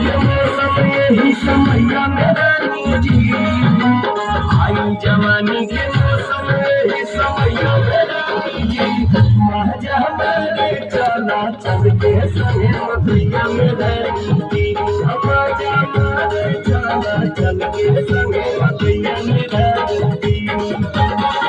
के मौसम यही समैया में रानी जी। आई जवानी के मौसम यही समैया में रानी जी। महाजा हमारे चला चल के सहे मधुया में रानी जी। महाजा हमारे चला चल के सहे मधुया में रानी जी।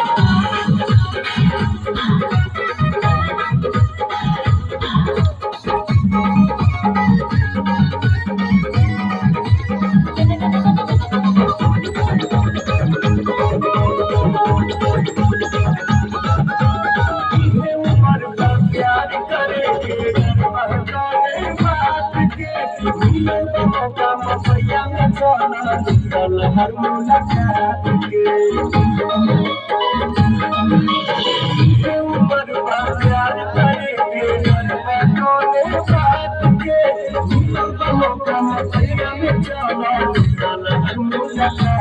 हर मुलाकात के ऊपर प्यार करेंगे बटोले बात के मौका में चला हर मुलाकात